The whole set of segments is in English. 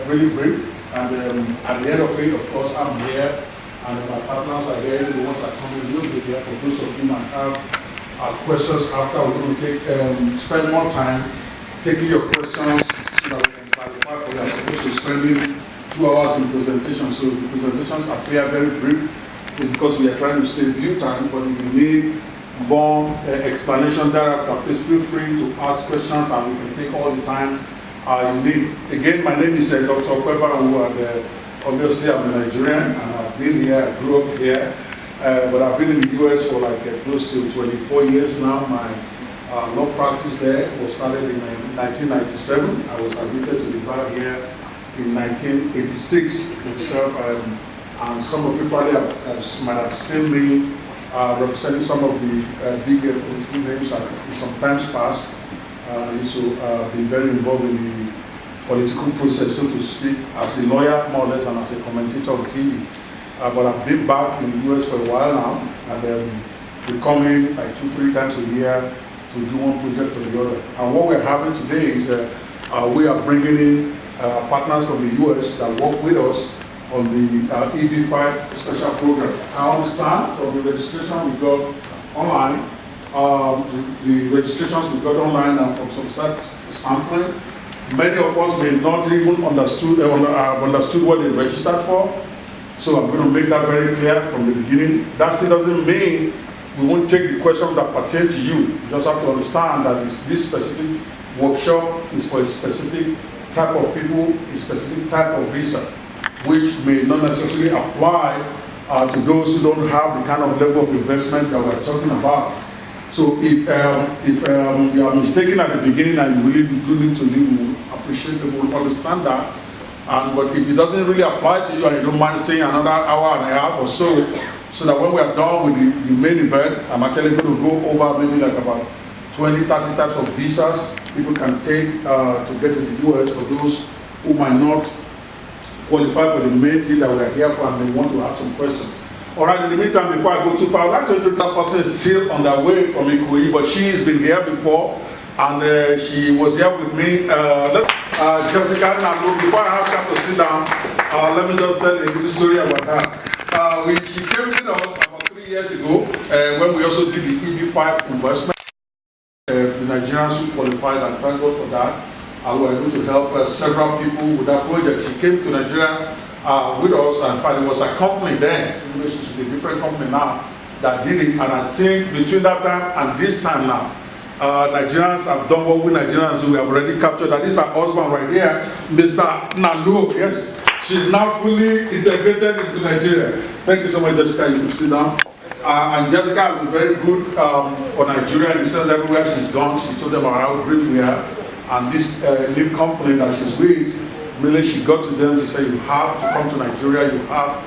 really brief, and at the end of it, of course, I'm here, and my partners are here. The ones that come in will be here. For those of you who might have questions after, we're going to spend more time taking your questions so that we can clarify for you. As opposed to spending 2 hours in presentation. So the presentations appear very brief. It's because we are trying to save you time, but if you need more explanation thereafter, please feel free to ask questions and we can take all the time you need. Again, my name is Dr. Ope Banwo, and obviously I'm a Nigerian, and I've been here, I grew up here, but I've been in the US for like close to 24 years now. My law practice there was started in 1997. I was admitted to the bar here in 1986 myself, and some of you probably might have seen me representing some of the big political names in some times past. I used to be very involved in the political process, so to speak, as a lawyer more or less and as a commentator on TV. But I've been back in the US for a while now, and we come in like 2-3 times a year to do one project or the other. And what we're having today is we are bringing in partners from the US that work with us on the EB5 special program. I understand from the registration we got online, the registrations we got online and from some sampling, many of us may not even understood what they registered for. So I'm going to make that very clear from the beginning. That still doesn't mean we won't take the questions that pertain to you. You just have to understand that this specific workshop is for a specific type of people, a specific type of visa, which may not necessarily apply to those who don't have the kind of level of investment that we're talking about. So if you are mistaken at the beginning and you really do need to leave, we will appreciate it, we will understand that. But if it doesn't really apply to you and you don't mind staying another hour and a half or so that when we are done with the main event, I'm actually going to go over maybe like about 20-30 types of visas people can take to get to the US for those who might not qualify for the main thing that we are here for and they want to have some questions. All right, in the meantime, before I go too far, I'd like to introduce that person is still on their way from Ikoyi, but she has been here before, and she was here with me. Jessica, before I ask her to sit down, let me just tell a little story about her. She came with us about 3 years ago when we also did the EB5 investment. The Nigerians who qualified, and thank God for that. We were able to help several people with that project. She came to Nigeria with us, and in fact, it was a company then, even though she should be a different company now, that did it. And I think between that time and this time now, Nigerians have done what we Nigerians do. We have already captured that. This is our husband right here, Mr. Nalu. Yes, she's now fully integrated into Nigeria. Thank you so much, Jessica. You can sit down. And Jessica has been very good for Nigeria in the sense everywhere she's gone, she told them how great we are. And this new company that she's with, really she got to them to say, you have to come to Nigeria, you have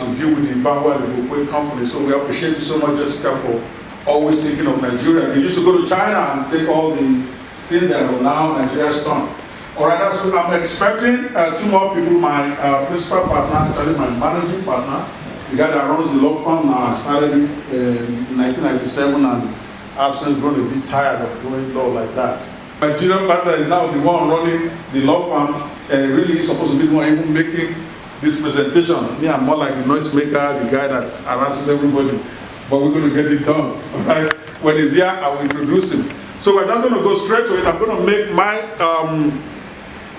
to deal with the Banwo and the Ope company. So we appreciate you so much, Jessica, for always thinking of Nigeria. They used to go to China and take all the things that are now Nigeria's done. All right, so I'm expecting 2 more people. My principal partner, actually my managing partner, the guy that runs the law firm now. I started it in 1997 and I've since grown a bit tired of doing law like that. My junior partner is now the one running the law firm, really supposed to be the one even making this presentation. Me, I'm more like the noisemaker, the guy that harasses everybody, but we're going to get it done. All right? When he's here, I will introduce him. So we're not going to go straight to it. I'm going to make my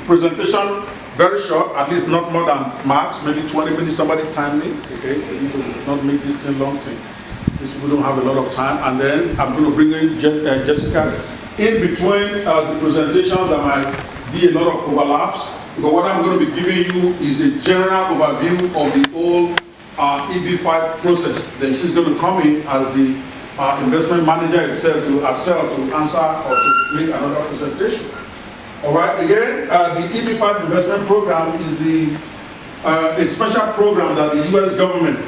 presentation very short, at least not more than max, maybe 20 minutes. Somebody time me, okay? We need to not make this thing long thing. These people don't have a lot of time. And then I'm going to bring in Jessica. In between the presentations, there might be a lot of overlaps, because what I'm going to be giving you is a general overview of the whole EB5 process. Then she's going to come in as the investment manager herself to answer or to make another presentation. All right, again, the EB5 investment program is a special program that the US government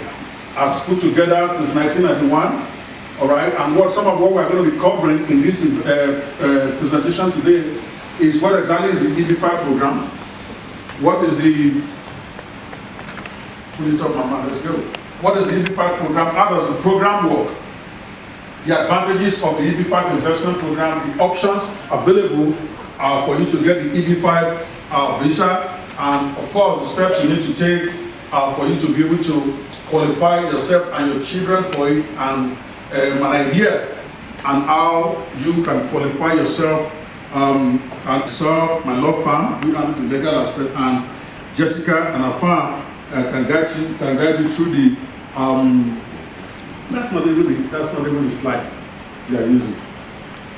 has put together since 1991. All right, and some of what we're going to be covering in this presentation today is what exactly is the EB5 program. What is the, will you talk, Mama? Let's go. What is the EB5 program? How does the program work? The advantages of the EB5 investment program, the options available for you to get the EB5 visa, and of course the steps you need to take for you to be able to qualify yourself and your children for it, and an idea and how you can qualify yourself and serve my law firm. We handle the legal aspect, and Jessica and her firm can guide you through the that's not even the slide they are using,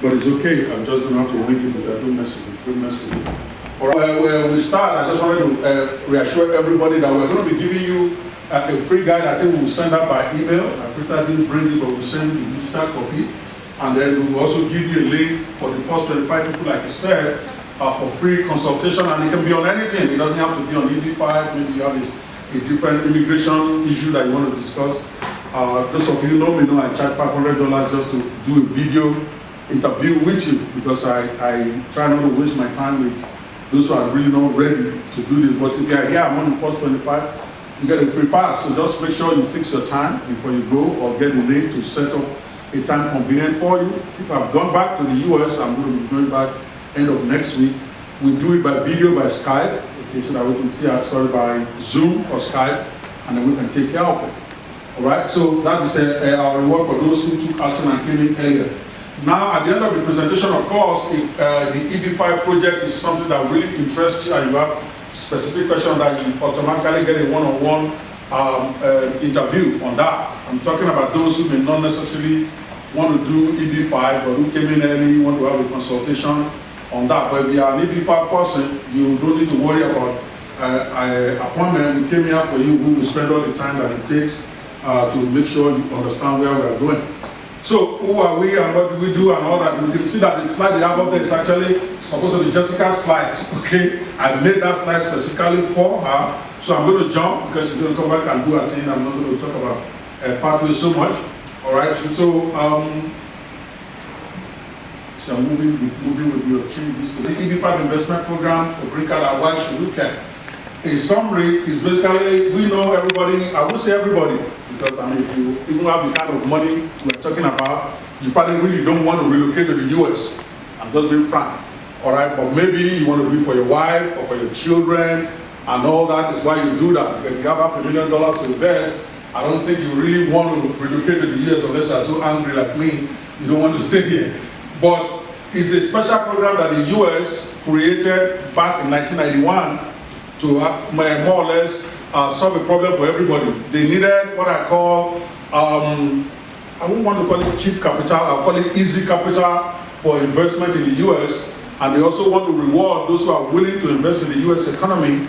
but it's okay. I'm just going to have to wing it with that. Don't mess with it. All right, where we start, I just wanted to reassure everybody that we're going to be giving you a free guide. I think we'll send that by email. Peter didn't bring it, but we'll send you the digital copy. And then we'll also give you a link for the first 25 people, like I said, for free consultation. And it can be on anything. It doesn't have to be on EB5. Maybe you have a different immigration issue that you want to discuss. Those of you know me know I charge $500 just to do a video interview with you, because I try not to waste my time with those who are really not ready to do this. But if you are here among the first 25, you get a free pass. So just make sure you fix your time before you go, or get a link to set up a time convenient for you. If I've gone back to the US, I'm going to be going back end of next week. We do it by video, by Skype, okay, so that we can see ourselves by Zoom or Skype, and then we can take care of it. All right, so that is our reward for those who took action and came in earlier. Now, at the end of the presentation, of course, if the EB5 project is something that really interests you and you have specific questions, that you automatically get a one-on-one interview on that. I'm talking about those who may not necessarily want to do EB5, but who came in early, want to have a consultation on that. But if you are an EB5 person, you don't need to worry about appointment. We came here for you. We will spend all the time that it takes to make sure you understand where we are going. So who are we and what do we do and all that? You can see that the slide they have up there is actually supposed to be Jessica's slides, okay? I made that slide specifically for her. So I'm going to jump because she's going to come back and do her thing. I'm not going to talk about pathways so much. All right, so I'm moving with your changes to the EB5 investment program for green card and why you should look at. A summary is basically, we know everybody, I would say everybody, because I mean, if you even have the kind of money we're talking about, you probably really don't want to relocate to the US. I'm just being frank. All right, but maybe you want to do it for your wife or for your children, and all that is why you do that. If you have $500,000 to invest, I don't think you really want to relocate to the US unless you are so angry like me, you don't want to stay here. But it's a special program that the US created back in 1991 to more or less solve a problem for everybody. They needed what I call, I won't want to call it cheap capital, I'll call it easy capital for investment in the US. And they also want to reward those who are willing to invest in the US economy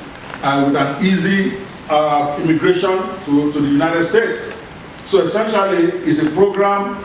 with an easy immigration to the United States. So essentially, it's a program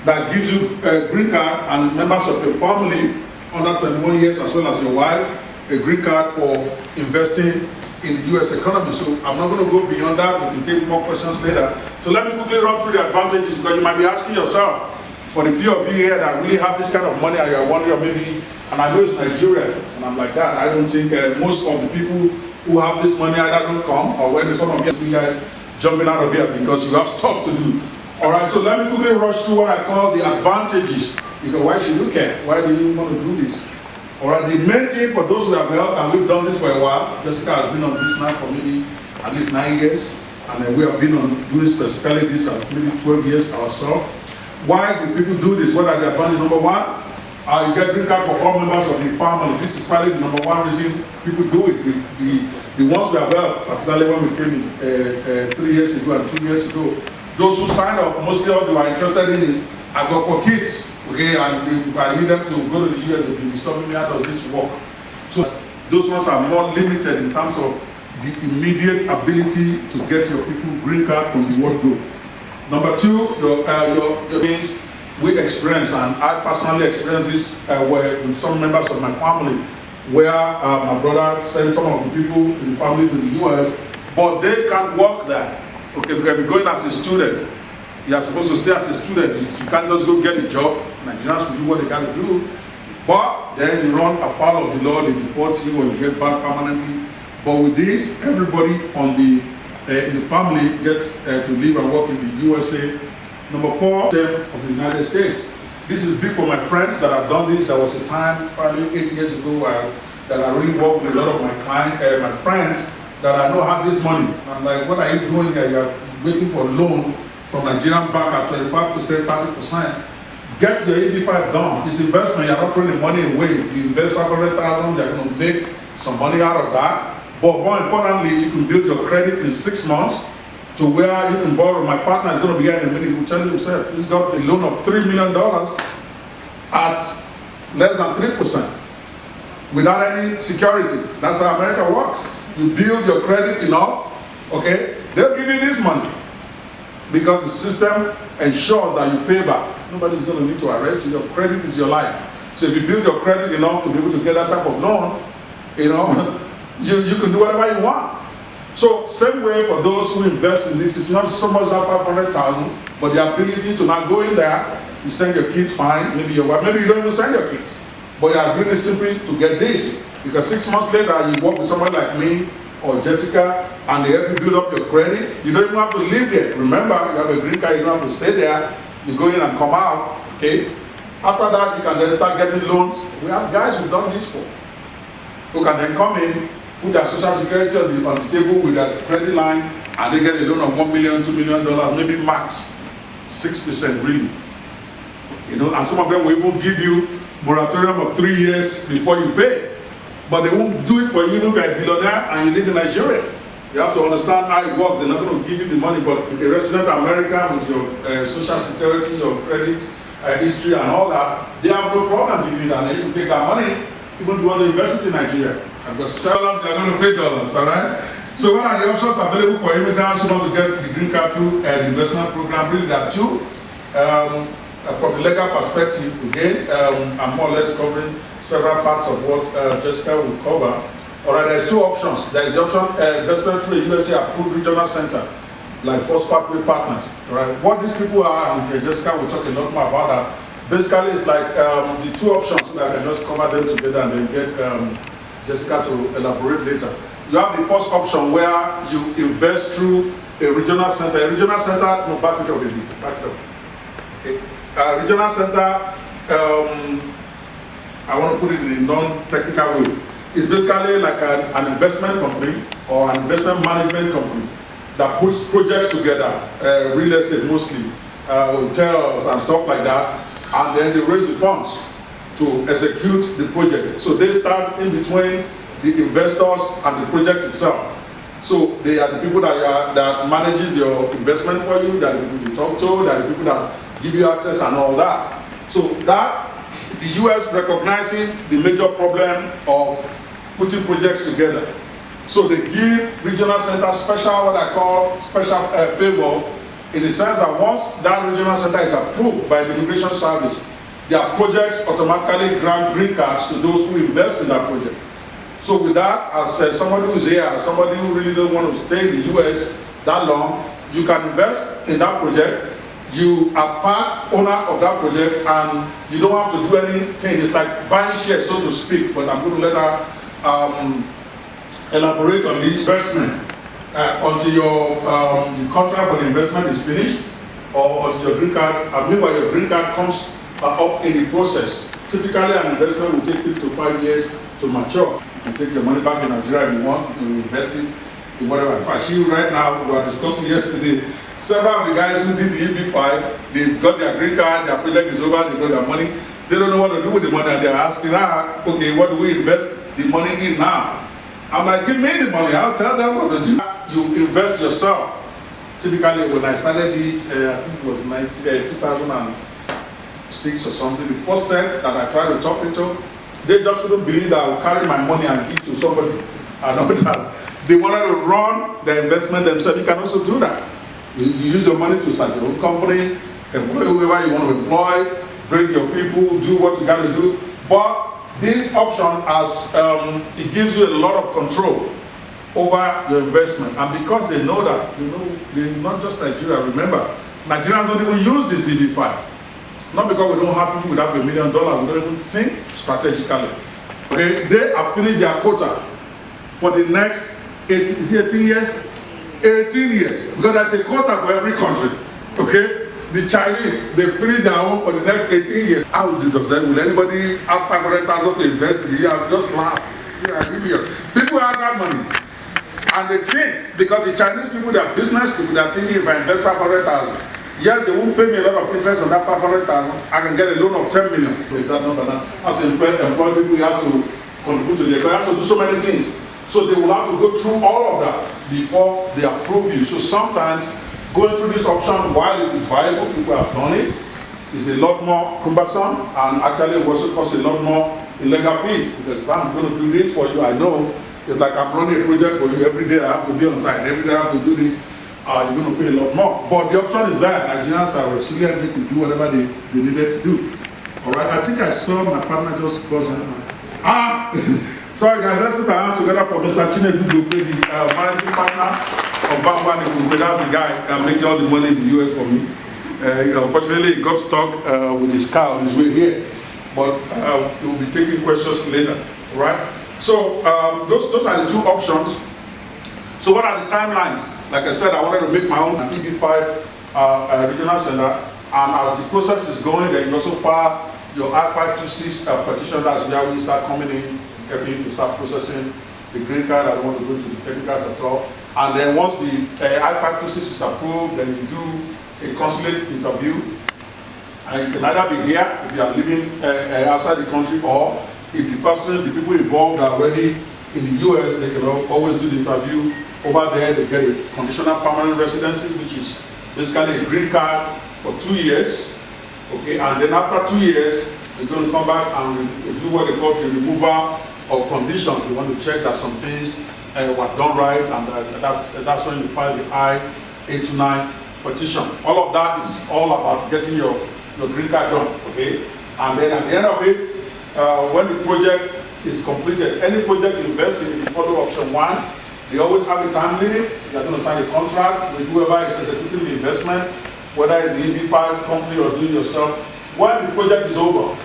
that gives you a green card and members of your family under 21 years, as well as your wife, a green card for investing in the US economy. So I'm not going to go beyond that. We can take more questions later. So let me quickly run through the advantages, because you might be asking yourself, for the few of you here that really have this kind of money and you're wondering maybe, and I know it's Nigeria, and I'm like that, I don't think most of the people who have this money either don't come, or when some of you see you guys jumping out of here because you have stuff to do. All right, so let me quickly rush through what I call the advantages, because why should you care? Why do you want to do this? All right, the main thing for those who have helped, and we've done this for a while, Jessica has been on this now for maybe at least 9 years, and then we have been on doing specifically this for maybe 12 years ourselves. Why do people do this? What are the advantages? Number one, you get green card for all members of the family. This is probably the number one reason people do it. The ones we have helped, particularly when we came 3 years ago and 2 years ago, those who signed up, mostly all they were interested in is, I go for kids, okay, and I need them to go to the US. They've been disturbing me, how does this work? So those ones are more limited in terms of the immediate ability to get your people green card from the word go. Number two, your means we experience, and I personally experienced this with some members of my family, where my brother sent some of the people in the family to the US, but they can't work there. Okay, because you're going as a student. You are supposed to stay as a student. You can't just go get a job. Nigerians will do what they got to do. But then you run afoul of the law, they deport you or you get back permanently. But with this, everybody in the family gets to live and work in the USA. Number four, of the United States. This is big for my friends that have done this. There was a time, probably 8 years ago, that I really work with a lot of my my friends that I know have this money. I'm like, what are you doing here? You're waiting for a loan from Nigerian bank at 25%, 30%. Get your EB5 done. It's investment. You're not throwing the money away. You invest 500,000, you're going to make some money out of that. But more importantly, you can build your credit in 6 months to where you can borrow. My partner is going to be here in a minute. He will tell you himself. He's got a loan of $3 million at less than 3% without any security. That's how America works. You build your credit enough, okay? They'll give you this money because the system ensures that you pay back. Nobody's going to need to arrest you. Your credit is your life. So if you build your credit enough to be able to get that type of loan, you know, you can do whatever you want. So same way for those who invest in this, it's not so much that 500,000, but the ability to now go in there, you send your kids fine, maybe your wife, maybe you don't even send your kids, but you are doing it simply to get this. Because 6 months later, you work with someone like me or Jessica, and they help you build up your credit. You don't even have to live there. Remember, you have a green card, you don't have to stay there. You go in and come out, okay? After that, you can then start getting loans. We have guys who've done this for, who can then come in, put their social security on the table with their credit line, and they get a loan of $1 million, $2 million, maybe max 6% really. You know, and some of them will even give you moratorium of 3 years before you pay. But they won't do it for you even if you're a billionaire and you live in Nigeria. You have to understand how it works. They're not going to give you the money, but a resident American with your social security, your credit history and all that, they have no problem giving you that. And you can take that money even if you want to invest it in Nigeria. Because sellers, they're going to pay dollars, all right? So what are the options available for immigrants who want to get the green card through the investment program? Really, there are two. From the legal perspective, again, I'm more or less covering several parts of what Jessica will cover. All right, there's two options. There is the option investment through a USA approved regional center, like First Pathway Partners. All right, what these people are, and Jessica will talk a lot more about that. Basically, it's like the two options, so I can just cover them together and then get Jessica to elaborate later. You have the first option where you invest through a regional center. A regional center, no, back it up, baby, back it up. Okay. Regional center, I want to put it in a non-technical way. It's basically like an investment company or an investment management company that puts projects together, real estate mostly, hotels and stuff like that, and then they raise the funds to execute the project. So they stand in between the investors and the project itself. So they are the people that manages your investment for you, that the people you talk to, that the people that give you access and all that. So that the US recognizes the major problem of putting projects together. So they give regional centers special, what I call special favor, in the sense that once that regional center is approved by the Immigration Service, their projects automatically grant green cards to those who invest in that project. So with that, as somebody who is here, somebody who really don't want to stay in the US that long, you can invest in that project. You are part owner of that project and you don't have to do anything. It's like buying shares, so to speak, but I'm going to let her elaborate on this investment until your the contract for the investment is finished or until your green card, and meanwhile your green card comes up in the process. Typically an investment will take 3 to 5 years to mature. You can take your money back in Nigeria if you want, you invest it in whatever. In fact, right now, we were discussing yesterday, several of the guys who did the EB5, they've got their green card, their project is over, they got their money, they don't know what to do with the money, and they're asking, okay, what do we invest the money in now? I'm like, give me the money, I'll tell them what to do. You invest yourself. Typically, when I started this, I think it was 2006 or something, the first set that I tried to talk into, they just couldn't believe that I would carry my money and give to somebody. I know that. They wanted to run the investment themselves. You can also do that. You use your money to start your own company, employ whoever you want to employ, bring your people, do what you got to do. But this option, as it gives you a lot of control over your investment. And because they know that, they're not just Nigeria. Remember, Nigerians don't even use the CB5. Not because we don't have people with $1 million, we don't even think strategically. Okay, they have finished their quota for the next 18 years? 18 years. Because there's a quota for every country. Okay? The Chinese, they finish their own for the next 18 years. How do that? Will anybody have 500,000 to invest in the year? Just laugh. You are an idiot. People have that money. And they think, because the Chinese people, they are business people, they are thinking if I invest 500,000, yes, they won't pay me a lot of interest on that 500,000. I can get a loan of 10 million. With that number now. As an employee people, you have to contribute to the economy. You have to do so many things. So they will have to go through all of that before they approve you. So sometimes going through this option while it is viable, people have done it, is a lot more cumbersome and actually also costs a lot more in legal fees. Because if I'm going to do this for you, I know it's like I'm running a project for you. Every day I have to be on site. Every day I have to do this. You're going to pay a lot more. But the option is there. Nigerians are resilient. They could do whatever they needed to do. All right. I think I saw my partner just buzzing. Sorry guys, let's put our hands together for Mr. Chinedu Dope, the managing partner of Banwo. That's the guy making all the money in the US for me. Unfortunately, he got stuck with his car on his way here. But he will be taking questions later. Right? So those are the two options. So what are the timelines? Like I said, I wanted to make my own EB5 regional center. And as the process is going, then you also file your I-526 petition. That's where we start coming in. To start processing the green card. I don't want to go to the technicals at all. And then once the I-526 is approved, then you do a consulate interview. And you can either be here if you are living outside the country, or if the people involved are already in the US, they can always do the interview over there. They get a conditional permanent residency, which is basically a green card for 2 years. Okay, and then after 2 years, they're going to come back and do what they call the removal of conditions. They want to check that some things were done right, and that's when you file the I-829 petition. All of that is all about getting your green card done, okay? And then at the end of it, when the project is completed, any project investing in the follow option 1, they always have a time limit. You're going to sign a contract with whoever is executing the investment, whether it's the EB5 company or doing yourself. When the project is over,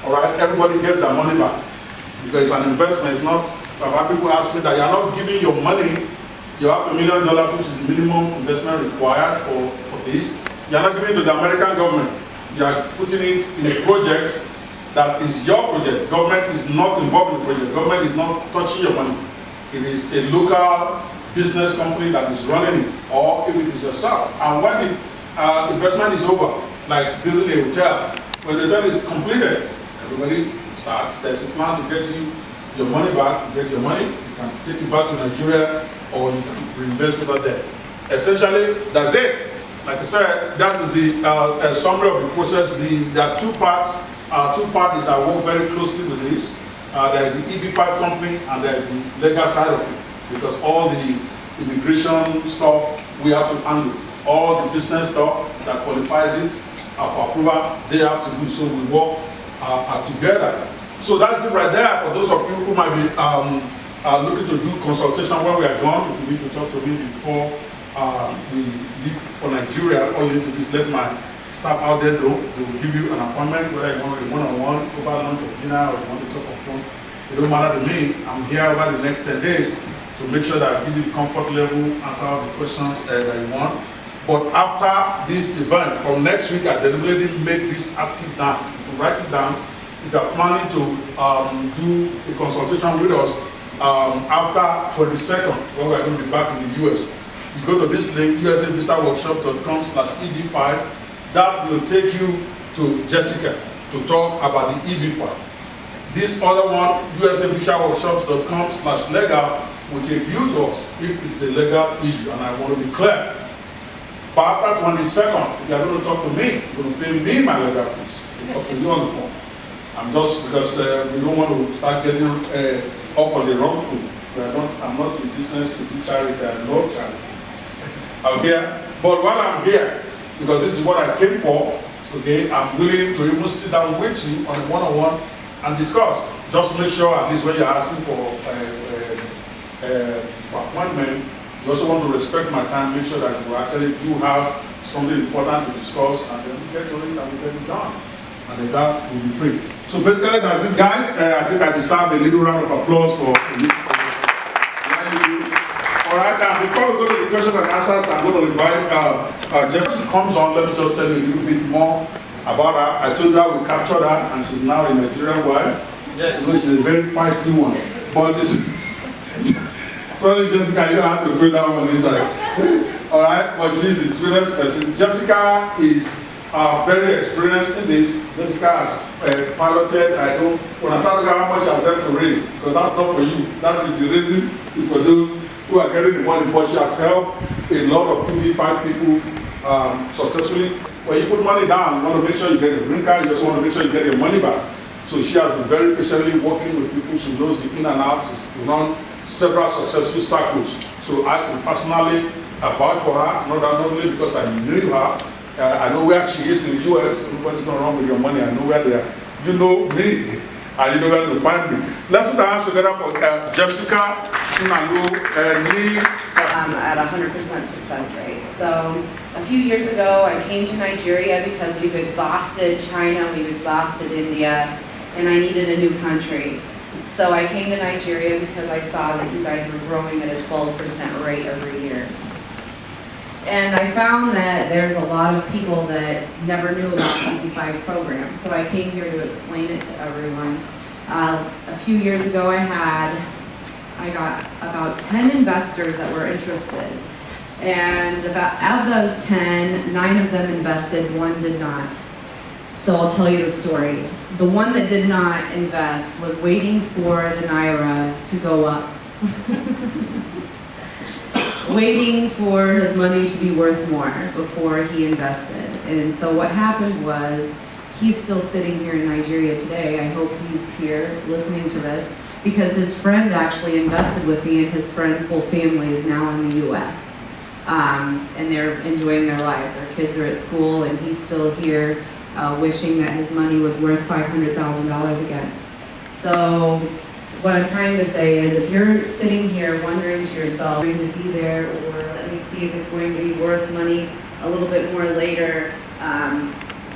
all right, everybody gets their money back. Because it's an investment. It's not, I've had people ask me that you're not giving your money, you have $1 million, which is the minimum investment required for this. You're not giving it to the American government. You are putting it in a project that is your project. Government is not involved in the project. Government is not touching your money. It is a local business company that is running it, or if it is yourself. And when the investment is over, like building a hotel, when the hotel is completed, everybody starts. There's a plan to get you your money back. You get your money, you can take it back to Nigeria, or you can reinvest over there. Essentially, that's it. Like I said, that is the summary of the process. There are two parts. Two parties that work very closely with this. There's the EB5 company, and there's the legal side of it. Because all the immigration stuff we have to handle. All the business stuff that qualifies it for approval, they have to do. So we work together. So that's it right there. For those of you who might be looking to do consultation when we are gone, if you need to talk to me before we leave for Nigeria, all you need to do is let my staff out there know. They will give you an appointment, whether you want a one-on-one, over lunch or dinner, or you want to talk on phone. It don't matter to me. I'm here over the next 10 days to make sure that I give you the comfort level, answer all the questions that you want. But after this event, from next week, I deliberately make this active down. You can write it down. If you're planning to do a consultation with us after 22nd, when we're going to be back in the US, you go to this link, usavisaworkshop.com/EB5. That will take you to Jessica to talk about the EB5. This other one, usavisaworkshops.com/legal, will take you to us if it's a legal issue, and I want to be clear. But after 22nd, if you're going to talk to me, you're going to pay me my legal fees to talk to you on the phone. I'm just because we don't want to start getting off on the wrong foot. I'm not in business to do charity. I love charity. I'm here, but while I'm here, because this is what I came for, okay, I'm willing to even sit down with you on a one-on-one and discuss. Just make sure, at least when you're asking for appointment, you also want to respect my time, make sure that you actually do have something important to discuss, and then we get to it and we get it done. And then that will be free. So basically that's it, guys. I think I deserve a little round of applause for you. All right, now before we go to the questions and answers, I'm going to invite Jessica comes on. Let me just tell you a little bit more about her. I told her we captured her, and she's now a Nigerian wife. Yes. So she's a very feisty one. But this, sorry Jessica, you don't have to put that one this side. Alright, but she's the sweetest person. Jessica is very experienced in this. Jessica has piloted, when I started how much I said to raise, because that's not for you. That is the reason, it's for those who are getting the money, but she has helped a lot of PV5 people successfully. When you put money down, you want to make sure you get a green card, you also want to make sure you get your money back. So she has been very patiently working with people. She knows the in and outs. She's run several successful circles. So I can personally vouch for her, not only because I knew her, I know where she is in the US. What's not wrong with your money? I know where they are. You know me, and you know where to find me. Let's put our hands together for Jessica, at 100% success rate. So a few years ago, I came to Nigeria because we've exhausted China, we've exhausted India, and I needed a new country. So I came to Nigeria because I saw that you guys were growing at a 12% rate every year. And I found that there's a lot of people that never knew about the PV5 program. So I came here to explain it to everyone. A few years ago I got about 10 investors that were interested. And of those 10, 9 of them invested, 1 did not. So I'll tell you the story. The one that did not invest was waiting for the Naira to go up. Waiting for his money to be worth more before he invested. And so what happened was, he's still sitting here in Nigeria today. I hope he's here listening to this, because his friend actually invested with me, and his friend's whole family is now in the US. And they're enjoying their lives. Their kids are at school, and he's still here wishing that his money was worth $500,000 again. So what I'm trying to say is, if you're sitting here wondering to yourself, going to be there, or let me see if it's going to be worth money a little bit more later,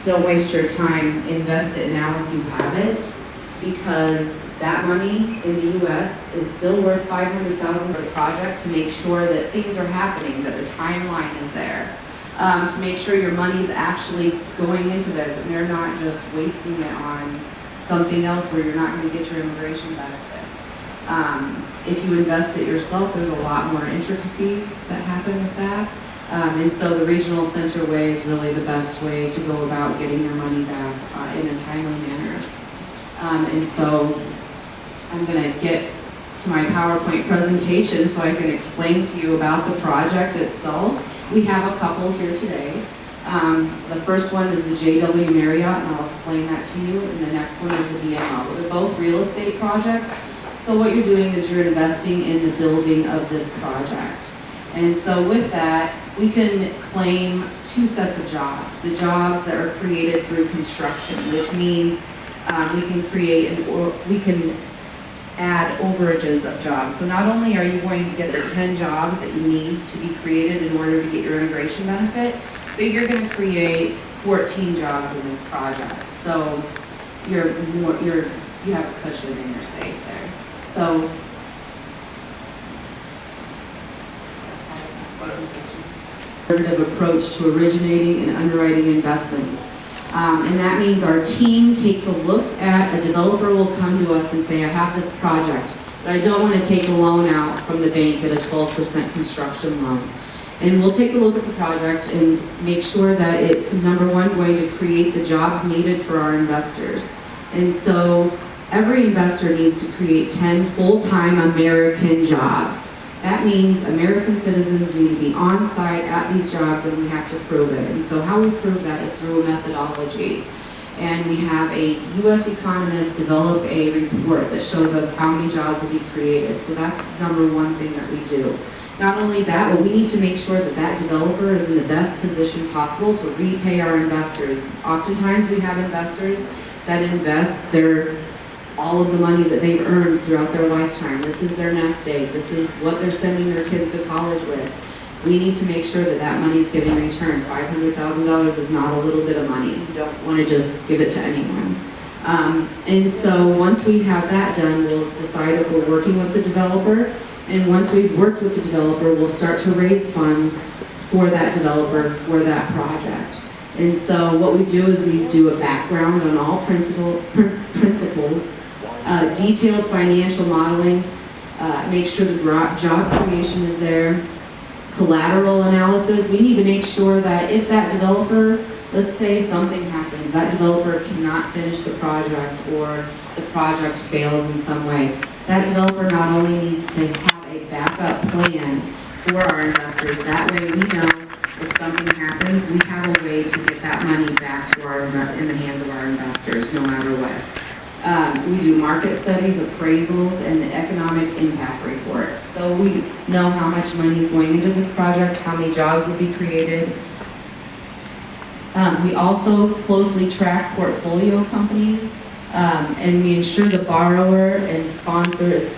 don't waste your time. Invest it now if you have it, because that money in the US is still worth $500,000 for the project, to make sure that things are happening, that the timeline is there, to make sure your money's actually going into that, and they're not just wasting it on something else where you're not going to get your immigration benefit. If you invest it yourself, there's a lot more intricacies that happen with that. And so the regional center way is really the best way to go about getting your money back in a timely manner. And so I'm going to get to my PowerPoint presentation so I can explain to you about the project itself. We have a couple here today. The first one is the JW Marriott, and I'll explain that to you, and the next one is the BMO. They're both real estate projects, so what you're doing is you're investing in the building of this project. And so with that, we can claim 2 sets of jobs. The jobs that are created through construction, which means we can add overages of jobs. So not only are you going to get the 10 jobs that you need to be created in order to get your immigration benefit, but you're going to create 14 jobs in this project. So you have a cushion and you're safe there. So conservative approach to originating and underwriting investments. And that means our team takes a look at, a developer will come to us and say, I have this project, but I don't want to take a loan out from the bank at a 12% construction loan. And we'll take a look at the project and make sure that it's, number one, going to create the jobs needed for our investors. And so every investor needs to create 10 full-time American jobs. That means American citizens need to be on site at these jobs, and we have to prove it. And so how we prove that is through a methodology. And we have a U.S. economist develop a report that shows us how many jobs will be created. So that's number one thing that we do. Not only that, but we need to make sure that that developer is in the best position possible to repay our investors. Oftentimes we have investors that invest all of the money that they've earned throughout their lifetime. This is their nest egg. This is what they're sending their kids to college with. We need to make sure that that money is getting returned. $500,000 is not a little bit of money. You don't want to just give it to anyone. And so once we have that done, we'll decide if we're working with the developer. And once we've worked with the developer, we'll start to raise funds for that developer for that project. And so what we do is we do a background on all principles Detailed financial modeling, make sure the job creation is there. Collateral analysis, we need to make sure that if that developer, let's say something happens, that developer cannot finish the project or the project fails in some way, that developer not only needs to have a backup plan for our investors, that way we know if something happens, we have a way to get that money back to in the hands of our investors, no matter what. We do market studies, appraisals, and the economic impact report. So we know how much money is going into this project, how many jobs will be created. We also closely track portfolio companies, and we ensure the borrower and sponsor is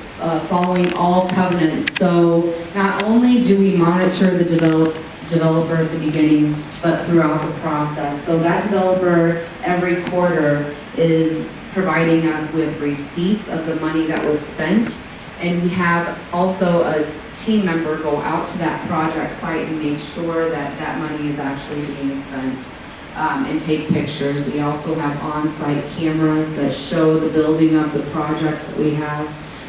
following all covenants. So not only do we monitor the developer at the beginning, but throughout the process. So that developer every quarter is providing us with receipts of the money that was spent, and we have also a team member go out to that project site and make sure that that money is actually being spent, and take pictures. We also have on-site cameras that show the building of the projects that we have.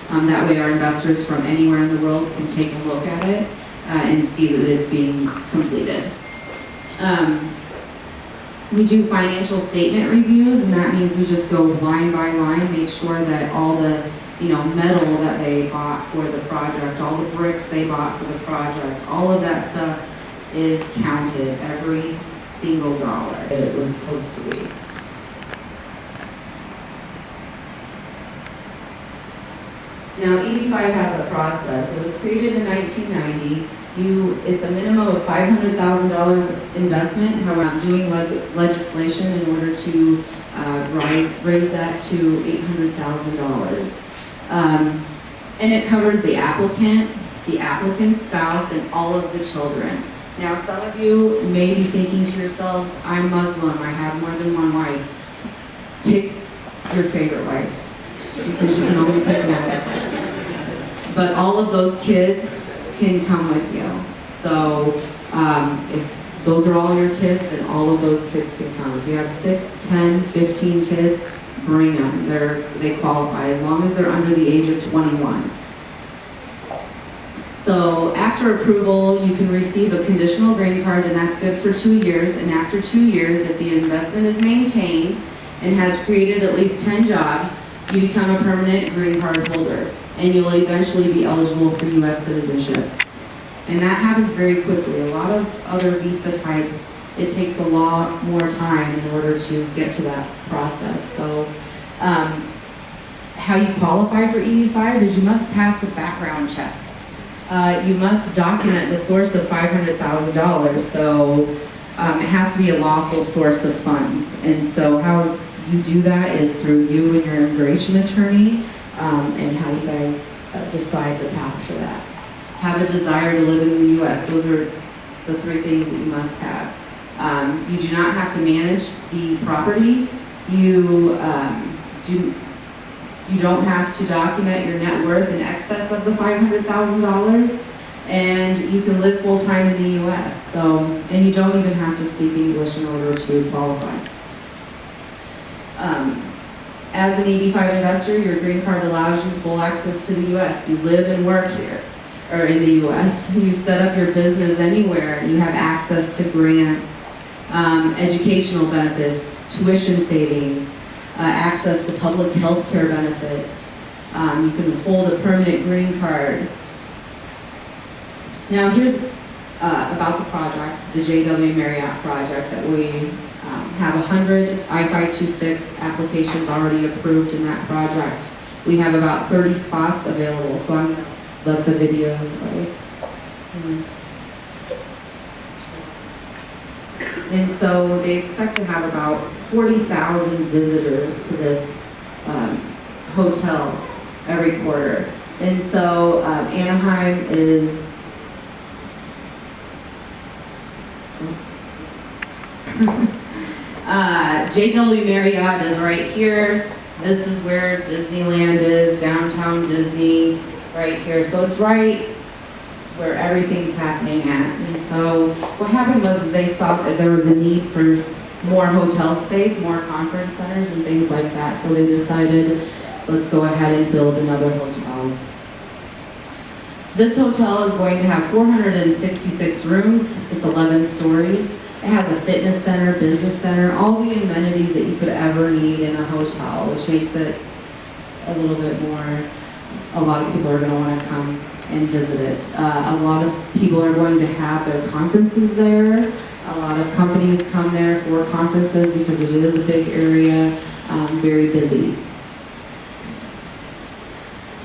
That way our investors from anywhere in the world can take a look at it and see that it's being completed. We do financial statement reviews, and that means we just go line by line, make sure that all the metal that they bought for the project, all the bricks they bought for the project, all of that stuff is counted, every single dollar that it was supposed to be. Now, EB5 has a process. It was created in 1990. It's a minimum of $500,000 investment. However, I'm doing legislation in order to raise that to $800,000. And it covers the applicant's spouse, and all of the children. Now, some of you may be thinking to yourselves, I'm Muslim, I have more than one wife. Pick your favorite wife, because you can only pick one. But all of those kids can come with you. So if those are all your kids, then all of those kids can come. If you have 6, 10, 15 kids, bring them. They qualify as long as they're under the age of 21. So after approval, you can receive a conditional green card, and that's good for 2 years. And after 2 years, if the investment is maintained and has created at least 10 jobs, you become a permanent green card holder, and you'll eventually be eligible for U.S. citizenship. And that happens very quickly. A lot of other visa types, it takes a lot more time in order to get to that process. So how you qualify for EB5 is you must pass a background check. You must document the source of $500,000, so it has to be a lawful source of funds. And so how you do that is through you and your immigration attorney, and how you guys decide the path for that. Have a desire to live in the U.S. Those are the 3 things that you must have. You do not have to manage the property. You don't have to document your net worth in excess of the $500,000, and you can live full-time in the U.S. And you don't even have to speak English in order to qualify. As an EB5 investor, your green card allows you full access to the U.S. You live and work here, or in the U.S. You set up your business anywhere. You have access to grants, educational benefits, tuition savings, access to public health care benefits. You can hold a permanent green card. Now here's about the project, the JW Marriott project, that we have 100 I-526 applications already approved in that project. We have about 30 spots available, so I'm going to let the video play. And so they expect to have about 40,000 visitors to this hotel every quarter. And so Anaheim is JW Marriott is right here. This is where Disneyland is, downtown Disney, right here. So it's right where everything's happening at. And so what happened was they saw that there was a need for more hotel space, more conference centers and things like that. So they decided let's go ahead and build another hotel. This hotel is going to have 466 rooms. It's 11 stories. It has a fitness center, business center, all the amenities that you could ever need in a hotel, which makes it a little bit more, a lot of people are going to want to come and visit it. A lot of people are going to have their conferences there. A lot of companies come there for conferences because it is a big area, very busy.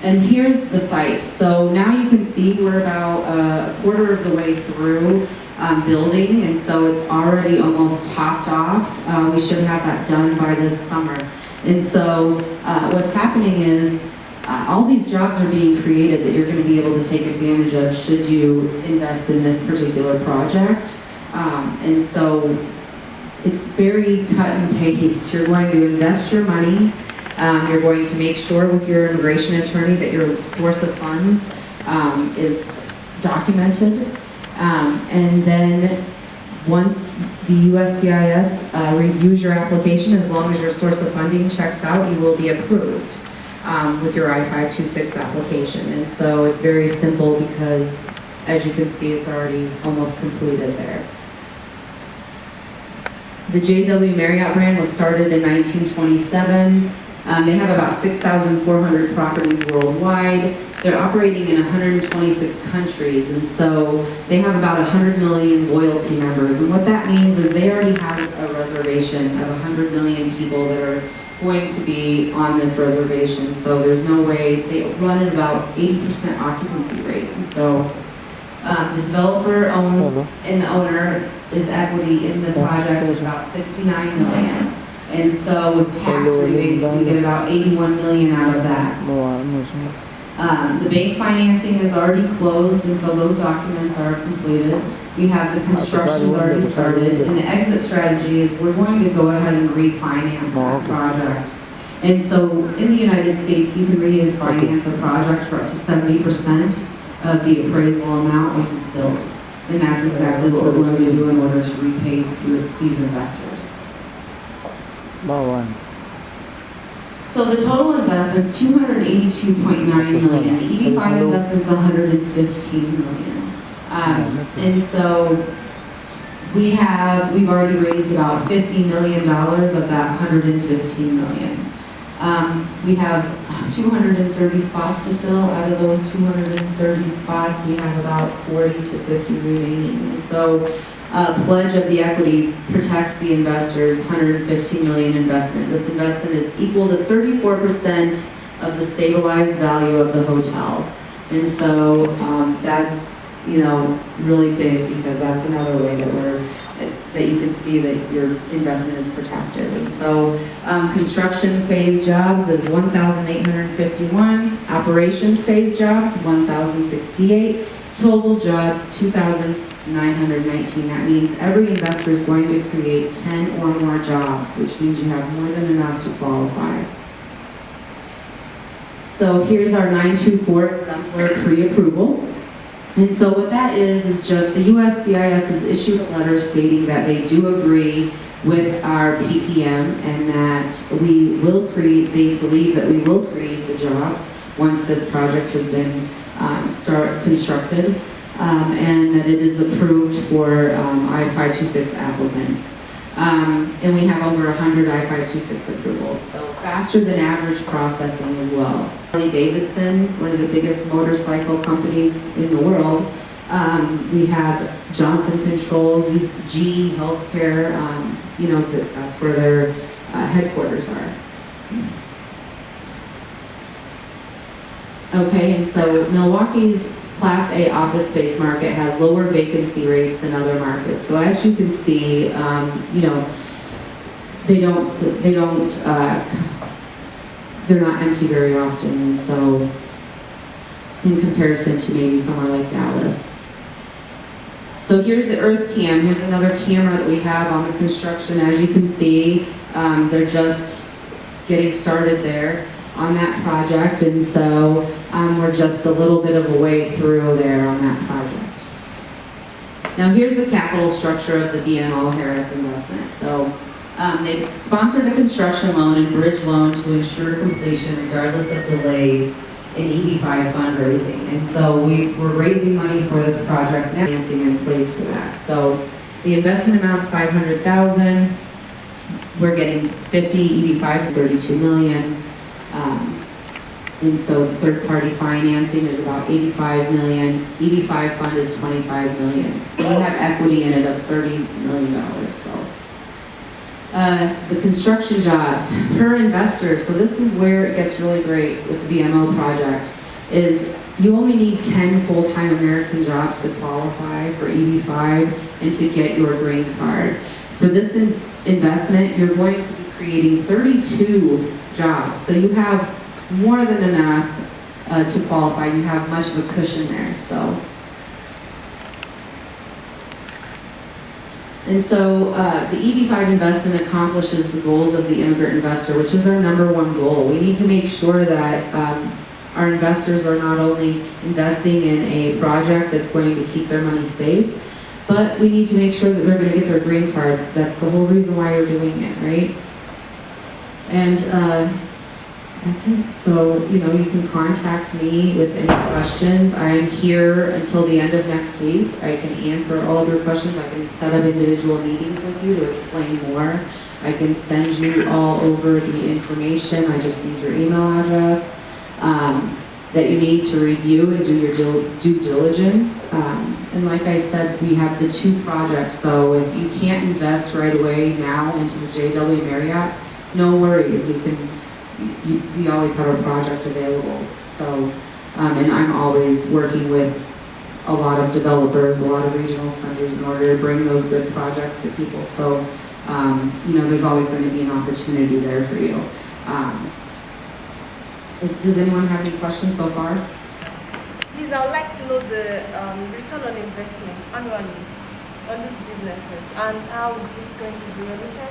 And here's the site. So now you can see we're about a quarter of the way through building, and so it's already almost topped off. We should have that done by this summer. And so what's happening is all these jobs are being created that you're going to be able to take advantage of should you invest in this particular project. And so it's very cut and paste. You're going to invest your money. You're going to make sure with your immigration attorney that your source of funds is documented. And then once the USCIS reviews your application, as long as your source of funding checks out, you will be approved with your I-526 application. And so it's very simple because, as you can see, it's already almost completed there. The JW Marriott brand was started in 1927. They have about 6,400 properties worldwide. They're operating in 126 countries, and so they have about 100 million loyalty members. And what that means is they already have a reservation of 100 million people that are going to be on this reservation. So there's no way, they run at about 80% occupancy rate. And so the developer and the owner is equity in the project is about 69 million. And so with tax rebates, we get about 81 million out of that. The bank financing is already closed, and so those documents are completed. We have the construction's already started, and the exit strategy is we're going to go ahead and refinance that project. And so in the United States, you can refinance a project for up to 70% of the appraisal amount once it's built. And that's exactly what we're going to do in order to repay these investors. So the total investment's $282.9 million. The EB5 investment's $115 million. And so we've already raised about $50 million of that $115 million. We have 230 spots to fill. Out of those 230 spots, we have about 40 to 50 remaining. And so pledge of the equity protects the investors' $115 million investment. This investment is equal to 34% of the stabilized value of the hotel. And so that's, really big, because that's another way that you can see that your investment is protected. And so construction phase jobs is 1,851, operations phase jobs 1,068, total jobs 2,919. That means every investor is going to create 10 or more jobs, which means you have more than enough to qualify. So here's our 924 exemplar pre-approval. And so what that is just the USCIS has issued a letter stating that they do agree with our PPM and that they believe that we will create the jobs once this project has been constructed, and that it is approved for I-526 applicants. And we have over 100 I-526 approvals, so faster than average processing as well. Harley-Davidson, one of the biggest motorcycle companies in the world. We have Johnson Controls, these GE Healthcare, that's where their headquarters are. Okay, and so Milwaukee's Class A office space market has lower vacancy rates than other markets. So as you can see, they're not empty very often, and so in comparison to maybe somewhere like Dallas. So here's the Earth Cam. Here's another camera that we have on the construction. As you can see, they're just getting started there on that project, and so we're just a little bit of a way through there on that project. Now here's the capital structure of the BMO Harris investment. So They've sponsored a construction loan and bridge loan to ensure completion regardless of delays in EB5 fundraising. And so we're raising money for this project, now financing in place for that. So the investment amount's $500,000. We're getting 50 EB5 and 32 million. And so the third-party financing is about 85 million. EB5 fund is 25 million. We have equity in it of $30 million. So the construction jobs per investor. So this is where it gets really great with the BMO project. Is you only need 10 full-time American jobs to qualify for EB5 and to get your green card. For this investment, you're going to be creating 32 jobs. So you have more than enough to qualify. You have much of a cushion there. So, and so the EB5 investment accomplishes the goals of the immigrant investor, which is our #1 goal. We need to make sure that our investors are not only investing in a project that's going to keep their money safe, but we need to make sure that they're going to get their green card. That's the whole reason why you're doing it, right? And that's it. So, you can contact me with any questions. I'm here until the end of next week. I can answer all of your questions. I can set up individual meetings with you to explain more. I can send you all over the information. I just need your email address that you need to review and do your due diligence. And like I said, we have the 2 projects. So if you can't invest right away now into the JW Marriott, no worries. We always have a project available. So, and I'm always working with a lot of developers, a lot of regional centers in order to bring those good projects to people. So, there's always going to be an opportunity there for you. Does anyone have any questions so far? Please, I would like to know the return on investment annually on these businesses, and how is it going to be remitted?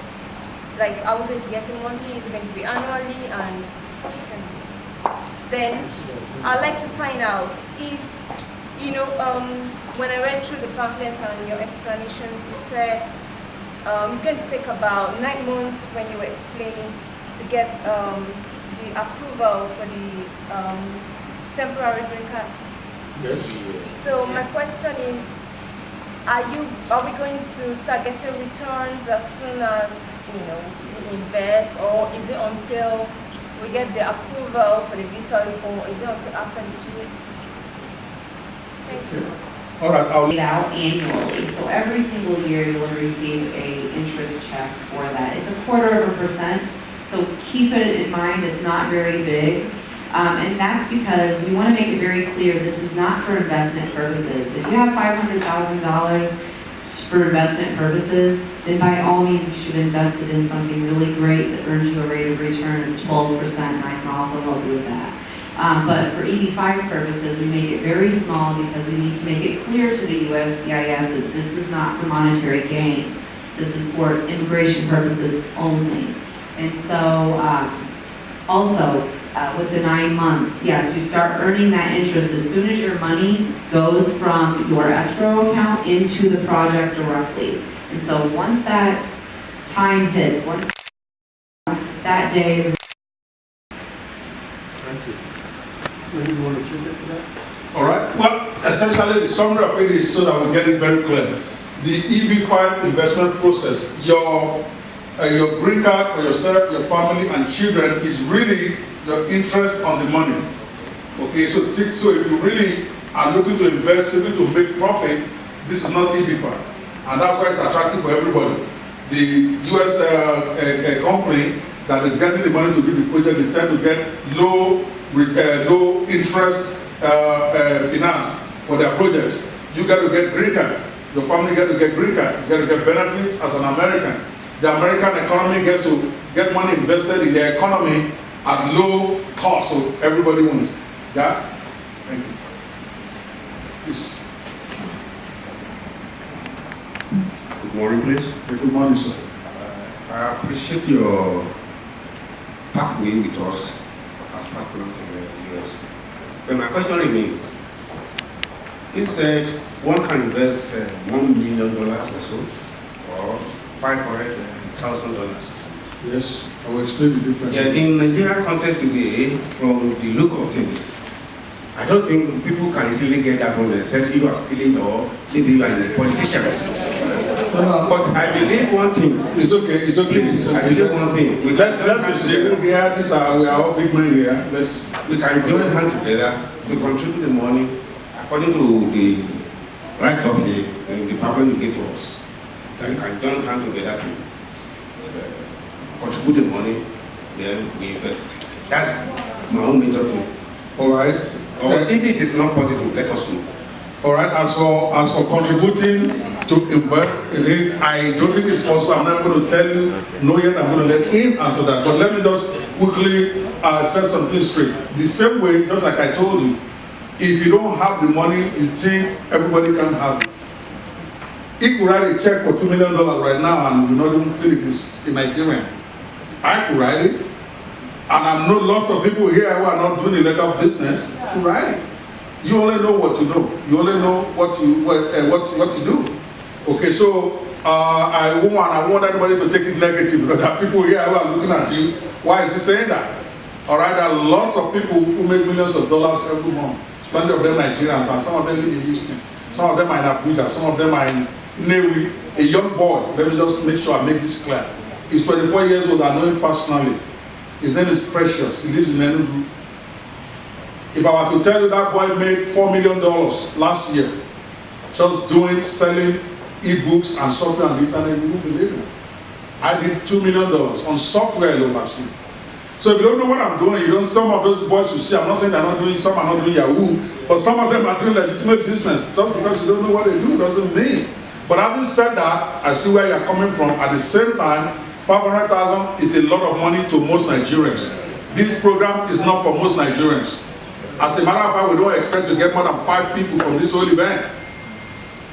Like, are we going to get it monthly? Is it going to be annually? And what's going to be? Then, I'd like to find out if, when I read through the pamphlet and your explanations, you said it's going to take about 9 months when you were explaining to get the approval for the temporary green card. Yes. So my question is, are we going to start getting returns as soon as we invest, or is it until we get the approval for the visas, or is it until after the 2 weeks? Thank you. All right. Paid out annually. So every single year you'll receive a interest check for that. It's 0.25%. So keep it in mind. It's not very big. And that's because we want to make it very clear this is not for investment purposes. If you have $500,000 for investment purposes, then by all means you should invest it in something really great that earns you a rate of return of 12%, and I can also help you with that. But for EB5 purposes, we make it very small because we need to make it clear to the USCIS that this is not for monetary gain. This is for immigration purposes only. And so also, with the 9 months, yes, you start earning that interest as soon as your money goes from your escrow account into the project directly. And so once that time hits, once that day is... Thank you. Maybe you want to change it to that? All right. Well, essentially the summary of it is so that we get it very clear. The EB5 investment process, your green card for yourself, your family, and children is really your interest on the money. Okay, so if you really are looking to invest, simply to make profit, this is not EB5. And that's why it's attractive for everybody. The US company that is getting the money to do the project, they tend to get low interest finance for their projects. You got to get green card. Your family got to get green card. You got to get benefits as an American. The American economy gets to get money invested in their economy at low cost, so everybody wins. Yeah? Thank you. Please. Good morning, please. Good morning, sir. I appreciate your pathway with us as pastors in the US. But my question remains. He said one can invest $1 million or so, or $500,000 $100,000. Yes, I will explain the difference. Yeah, in Nigeria context today, from the look of things, I don't think people can easily get that money except you are stealing or maybe you are a politician. No. But I believe one thing. It's okay, it's okay. Please, It's okay. I believe one thing. Let's be serious here. We are all big men here. We can join hands together to contribute the money according to the rights of the department you give to us. We can join hands together to contribute the money, then we invest. That's my own major thing. All right. Or if it is not possible, let us know. All right. As for contributing to invest in it, I don't think it's possible. I'm not going to tell you no yet. I'm going to let him answer that. But let me just quickly set something straight. The same way, just like I told you, if you don't have the money, you think everybody can have it. He could write a check for $2 million right now and you not even feel it is in Nigeria. I could write it. And I know lots of people here who are not doing illegal business who write it. You only know what you know. You only know what you do. Okay, so I want everybody to take it negative because there are people here who are looking at you. Why is he saying that? All right, there are lots of people who make millions of dollars every month. Plenty of them Nigerians, and some of them live in Houston. Some of them are in Abuja. Some of them are in Newi. A young boy. Let me just make sure I make this clear. He's 24 years old. I know him personally. His name is Precious. He lives in Enugu. If I were to tell you that boy made $4 million last year, just selling e-books and software on the internet, you won't believe it. I did $2 million on software alone last year. So if you don't know what I'm doing, some of those boys you see, I'm not saying they're not doing, some are not doing Yahoo, but some of them are doing legitimate business. Just because you don't know what they do doesn't mean. But having said that, I see where you're coming from. At the same time, 500,000 is a lot of money to most Nigerians. This program is not for most Nigerians. As a matter of fact, we don't expect to get more than 5 people from this whole event.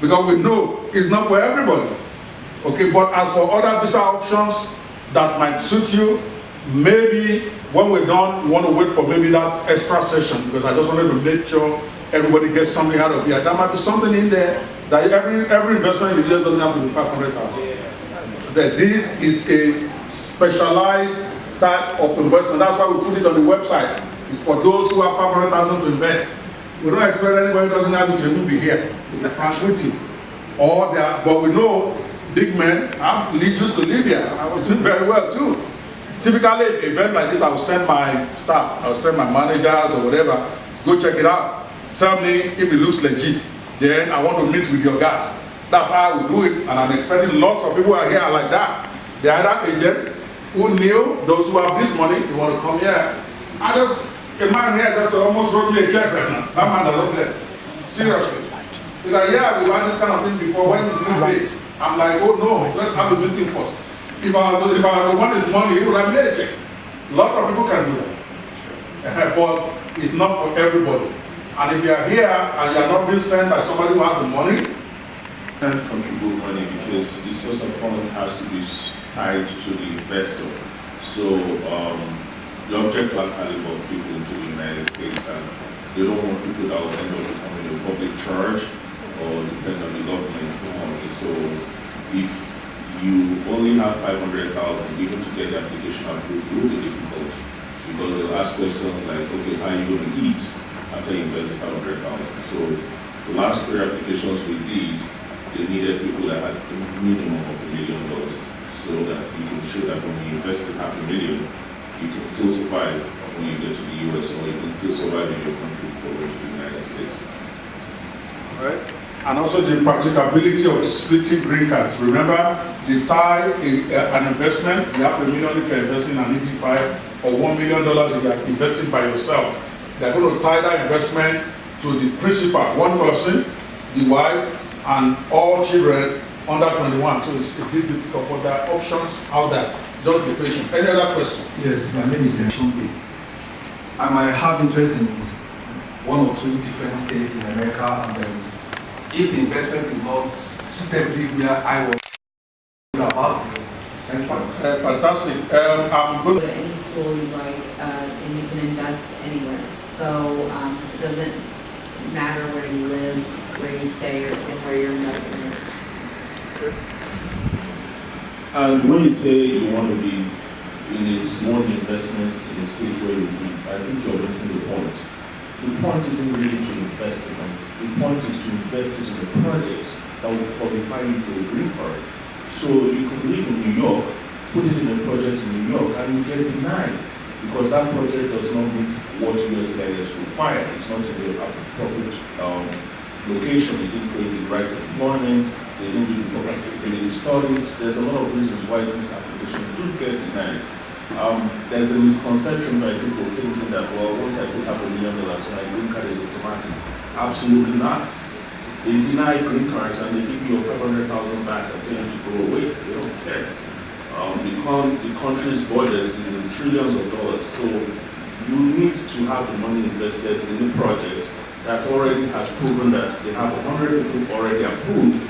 Because we know it's not for everybody. Okay, but as for other visa options that might suit you, maybe when we're done, you want to wait for maybe that extra session because I just wanted to make sure everybody gets something out of here. There might be something in there that every investment in the US doesn't have to be 500,000. That this is a specialized type of investment. That's why we put it on the website. It's for those who have 500,000 to invest. We don't expect anybody who doesn't have it to even be here, to be frank with you. But we know big men used to live here. I was doing very well too. Typically, an event like this, I will send my staff, I will send my managers or whatever, go check it out. Tell me if it looks legit. Then I want to meet with your guys. That's how I will do it. And I'm expecting lots of people are here like that. They are either agents who knew those who have this money, you want to come here. A man here just almost wrote me a check right now. That man that just left. Seriously. He's like, yeah, we've had this kind of thing before. When it's good pay? I'm like, oh no, let's have a meeting first. If I want his money, he would have made a check. A lot of people can do that. But it's not for everybody. And if you are here and you are not being sent by somebody who has the money, can't contribute money because the source of fund has to be tied to the investor. So the object of caliber of people into the United States, and they don't want people that will end up becoming a public charge or depend on the government for money. So if you only have 500,000, even to get the application approved will be difficult because they'll ask questions like, okay, how are you going to eat after you invest 500,000? So the last 3 applications we did, they needed people that had a minimum of $1 million so that you can show that when you invest $500,000, you can still survive when you get to the US, or you can still survive in your country before going to the United States. all right? And also the practicability of splitting green cards. Remember, the tie an investment, you have $1 million if you're investing in an EB5 or $1 million if you're investing by yourself. They're going to tie that investment to the principal, one person, the wife, and all children under 21. So it's a bit difficult, but there are options out there. Just be patient. Any other question? Yes, my name is Sean-based. I might have interest in 1 or 2 different states in America, and if the investment is not suitably where I want to know about it. Thank you. Fantastic. I'm going Go to any school you like, and you can invest anywhere. So it doesn't matter where you live, where you stay, or where your investment is. And when you say you want to be you want the investment in a state where you live, I think you're missing the point. The point isn't really to invest the money. The point is to invest it in a project that will qualify you for a green card. So you could live in New York, put it in a project in New York, and you get denied because that project does not meet what USCIS require. It's not in the appropriate location. They didn't create the right employment. They didn't do the proper feasibility studies. There's a lot of reasons why these applications do get denied. There's a misconception by people thinking that, well, once I put $500,000 my green card is automatic. Absolutely not. They deny green cards and they give you your $500,000 back and tell you to go away. They don't care. The country's budget is in trillions of dollars, so you need to have the money invested in a project that already has proven that they have 100 people already approved.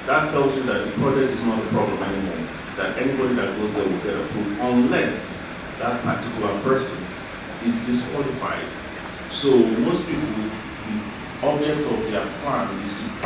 That tells you that the project is not a problem anymore, that anybody that goes there will get approved unless that particular person is disqualified. So most people, the object of their plan is to